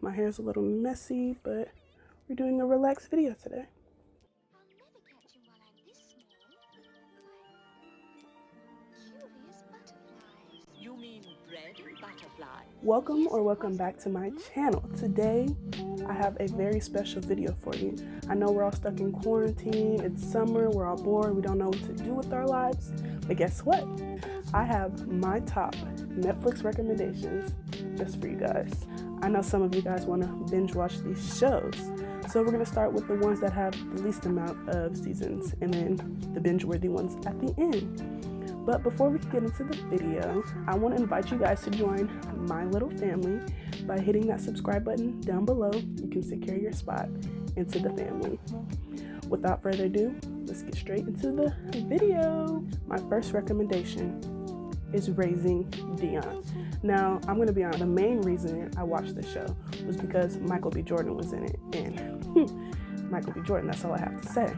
My hair's a little messy, but we're doing a relaxed video today. I'll never catch him while I'm this small. Curious butterflies. You mean bread and butterflies? Welcome back to my channel. Today, I have a very special video for you. I know we're all stuck in quarantine, it's summer, we're all bored, we don't know what to do with our lives, but guess what? I have my top Netflix recommendations just for you guys. I know some of you guys want to binge watch these shows, so we're going to start with the ones that have the least amount of seasons and then the binge-worthy ones at the end. But before we get into the video, I want to invite you guys to join my little family by hitting that subscribe button down below. You can secure your spot into the family. Without further ado, let's get straight into the video. My first recommendation is Raising Dion. Now, I'm going to be honest, the main reason I watched this show was because Michael B. Jordan was in it, and Michael B. Jordan, that's all I have to say.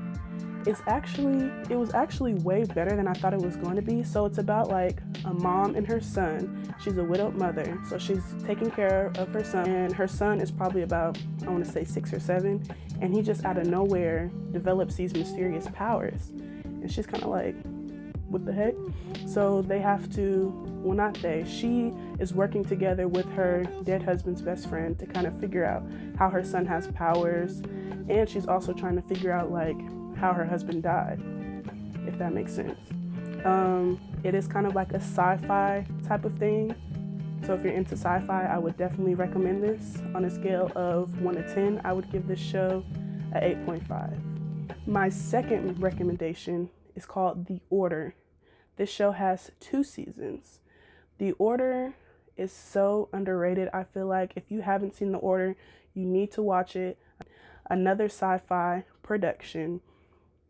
It was actually way better than I thought it was going to be. So it's about like a mom and her son. She's a widowed mother, so she's taking care of her son, and her son is probably about, I want to say 6 or 7, and he just out of nowhere develops these mysterious powers, and she's kind of like, what the heck? So they have to, well, not they, she is working together with her dead husband's best friend to kind of figure out how her son has powers, and she's also trying to figure out like how her husband died, if that makes sense. It is kind of like a sci-fi type of thing. So if you're into sci-fi, I would definitely recommend this. On a scale of 1 to 10, I would give this show a 8.5. My second recommendation is called The Order. This show has 2 seasons. The Order is so underrated. I feel like if you haven't seen The Order, you need to watch it. Another sci-fi production.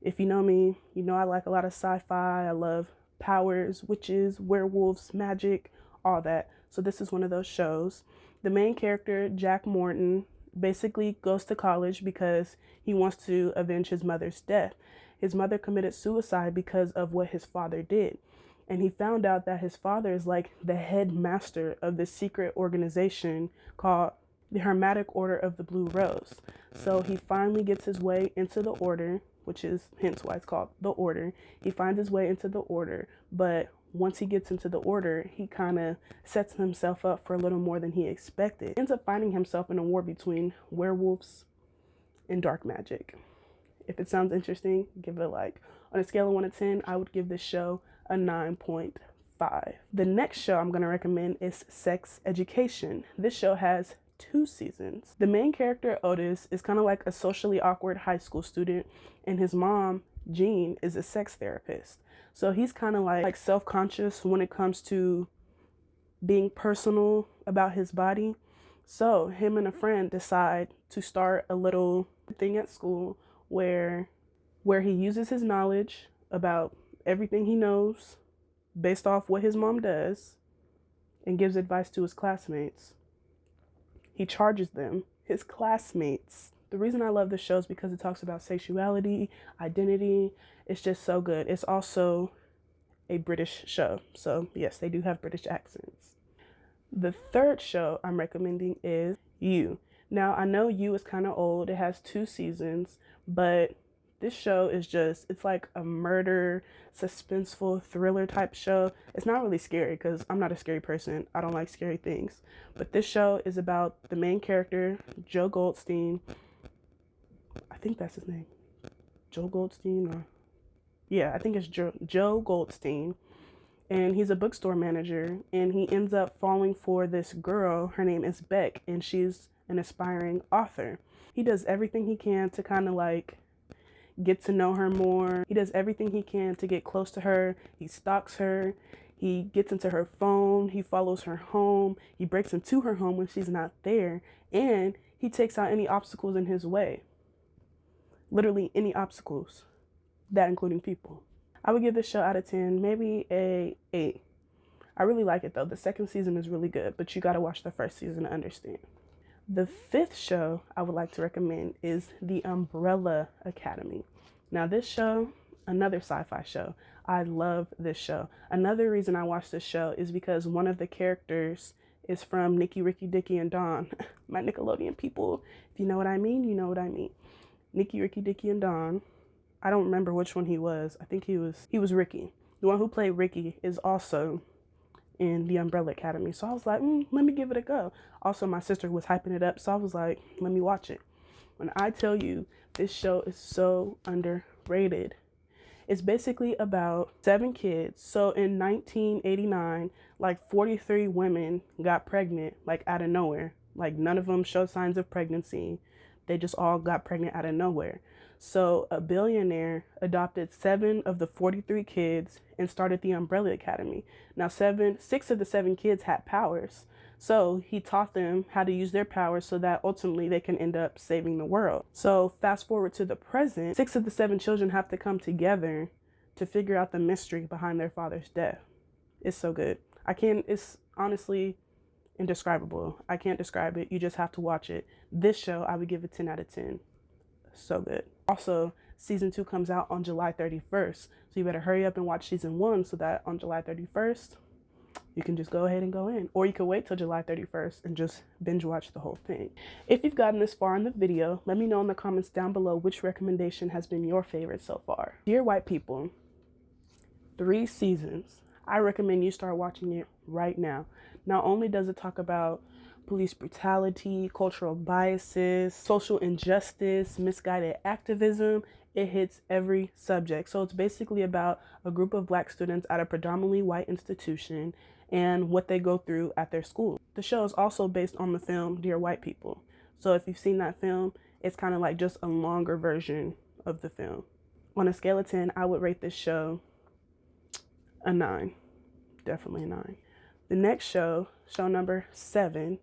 If you know me, you know I like a lot of sci-fi. I love powers, witches, werewolves, magic, all that. So this is one of those shows. The main character, Jack Morton, basically goes to college because he wants to avenge his mother's death. His mother committed suicide because of what his father did. And he found out that his father is like the head master of this secret organization called the Hermetic Order of the Blue Rose. So he finally gets his way into the order, which is hence why it's called The Order. He finds his way into the order, but once he gets into the order, he kind of sets himself up for a little more than he expected. He ends up finding himself in a war between werewolves and dark magic. If it sounds interesting, give it a like. On a scale of 1 to 10, I would give this show a 9.5. The next show I'm going to recommend is Sex Education. This show has 2 seasons. The main character, Otis, is kind of like a socially awkward high school student, and his mom, Jean, is a sex therapist. So he's kind of like self-conscious when it comes to being personal about his body. So him and a friend decide to start a little thing at school where he uses his knowledge about everything he knows based off what his mom does and gives advice to his classmates. He charges them, his classmates. The reason I love this show is because it talks about sexuality, identity. It's just so good. It's also a British show. So yes, they do have British accents. The third show I'm recommending is You. Now, I know You is kind of old. It has 2 seasons, but this show is just, it's like a murder, suspenseful, thriller type show. It's not really scary because I'm not a scary person. I don't like scary things. But this show is about the main character, Joe Goldstein. I think that's his name. Joe Goldstein? Or yeah, I think it's Joe Goldstein. And he's a bookstore manager. And he ends up falling for this girl. Her name is Beck. And she's an aspiring author. He does everything he can to kind of like get to know her more. He does everything he can to get close to her. He stalks her. He gets into her phone. He follows her home. He breaks into her home when she's not there. And he takes out any obstacles in his way. Literally any obstacles. That including people. I would give this show out of 10, maybe a 8. I really like it though. The second season is really good, but you got to watch the first season to understand. The 5th show I would like to recommend is The Umbrella Academy. Now this show, another sci-fi show. I love this show. Another reason I watch this show is because one of the characters is from Nikki, Ricky, Dicky, and Dawn. My Nickelodeon people, if you know what I mean, you know what I mean. Nikki, Ricky, Dicky, and Dawn. I don't remember which one he was. I think he was Ricky. The one who played Ricky is also in the Umbrella Academy. So I was like, let me give it a go. Also, my sister was hyping it up, so I was like, let me watch it. When I tell you, this show is so underrated. It's basically about 7 kids. So in 1989, like 43 women got pregnant, like out of nowhere. Like none of them showed signs of pregnancy. They just all got pregnant out of nowhere. So a billionaire adopted 7 of the 43 kids and started the Umbrella Academy. Now 6 of the 7 kids had powers. So he taught them how to use their powers so that ultimately they can end up saving the world. So fast forward to the present, 6 of the 7 children have to come together to figure out the mystery behind their father's death. It's so good. It's honestly indescribable. I can't describe it. You just have to watch it. This show, I would give it 10 out of 10. So good. Also, season 2 comes out on July 31st. So you better hurry up and watch season 1 so that on July 31st, you can just go ahead and go in. Or you can wait till July 31st and just binge watch the whole thing. If you've gotten this far in the video, let me know in the comments down below which recommendation has been your favorite so far. Dear White People, 3 seasons. I recommend you start watching it right now. Not only does it talk about police brutality, cultural biases, social injustice, misguided activism, it hits every subject. So it's basically about a group of Black students at a predominantly white institution and what they go through at their school. The show is also based on the film Dear White People. So if you've seen that film, it's kind of like just a longer version of the film. On a scale of 10, I would rate this show a 9. Definitely a 9. The next show number 7,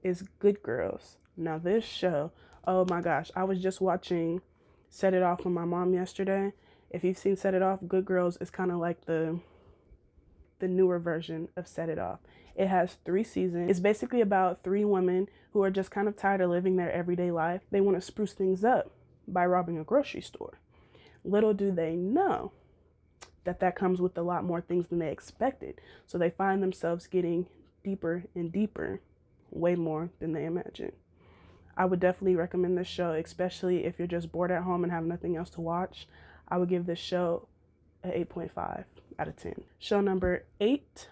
is Good Girls. Now this show, oh my gosh, I was just watching Set It Off with my mom yesterday. If you've seen Set It Off, Good Girls is kind of like the newer version of Set It Off. It has 3 seasons. It's basically about 3 women who are just kind of tired of living their everyday life. They want to spruce things up by robbing a grocery store. Little do they know that comes with a lot more things than they expected. So they find themselves getting deeper and deeper, way more than they imagined. I would definitely recommend this show, especially if you're just bored at home and have nothing else to watch. I would give this show an 8.5 out of 10. Show number 8,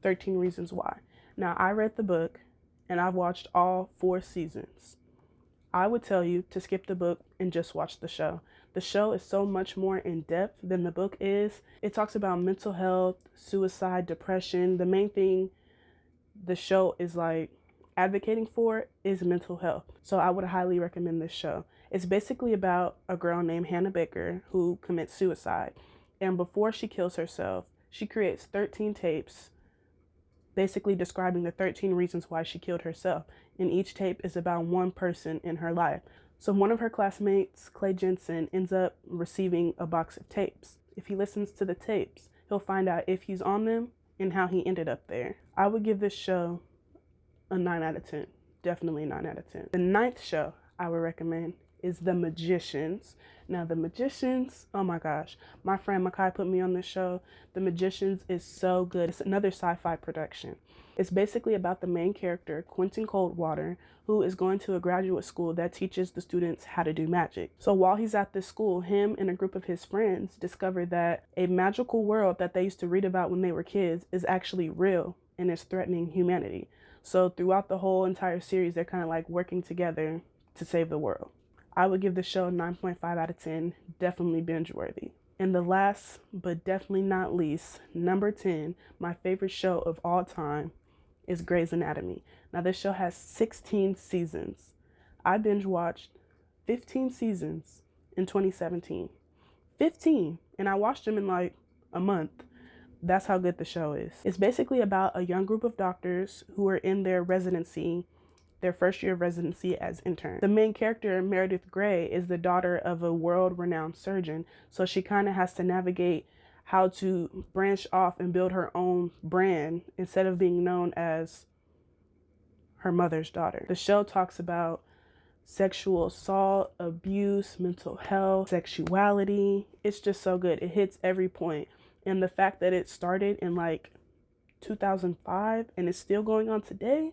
13 Reasons Why. Now, I read the book and I've watched all 4 seasons. I would tell you to skip the book and just watch the show. The show is so much more in depth than the book is. It talks about mental health, suicide, depression. The main thing the show is like advocating for is mental health. So I would highly recommend this show. It's basically about a girl named Hannah Baker who commits suicide. And before she kills herself, she creates 13 tapes basically describing the 13 reasons why she killed herself. And each tape is about one person in her life. So one of her classmates, Clay Jensen, ends up receiving a box of tapes. If he listens to the tapes, he'll find out if he's on them and how he ended up there. I would give this show a 9 out of 10. Definitely 9 out of 10. The 9th show I would recommend is The Magicians. Now, The Magicians, oh my gosh. My friend Makai put me on this show. The Magicians is so good. It's another sci-fi production. It's basically about the main character, Quentin Coldwater, who is going to a graduate school that teaches the students how to do magic. So while he's at this school, him and a group of his friends discover that a magical world that they used to read about when they were kids is actually real and is threatening humanity. So throughout the whole entire series, they're kind of like working together to save the world. I would give the show 9.5 out of 10, definitely binge-worthy. And the last, but definitely not least, number 10, my favorite show of all time is Grey's Anatomy. Now this show has 16 seasons. I binge-watched 15 seasons in 2017. 15, and I watched them in like a month. That's how good the show is. It's basically about a young group of doctors who are in their residency, their first year of residency as interns. The main character, Meredith Grey, is the daughter of a world-renowned surgeon, so she kind of has to navigate how to branch off and build her own brand instead of being known as her mother's daughter. The show talks about sexual assault, abuse, mental health, sexuality. It's just so good. It hits every point. And the fact that it started in like 2005 and it's still going on today,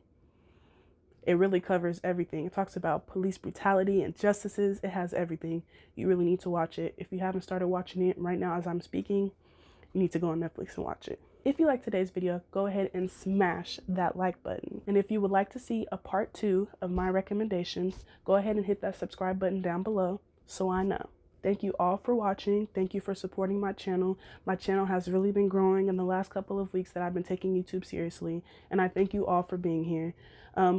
it really covers everything. It talks about police brutality, injustices. It has everything. You really need to watch it. If you haven't started watching it right now as I'm speaking, you need to go on Netflix and watch it. If you like today's video, go ahead and smash that like button. And if you would like to see a part 2 of my recommendations, go ahead and hit that subscribe button down below so I know. Thank you all for watching. Thank you for supporting my channel. My channel has really been growing in the last couple of weeks that I've been taking YouTube seriously. And I thank you all for being here.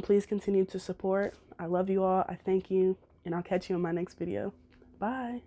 Please continue to support. I love you all. I thank you. And I'll catch you in my next video. Bye.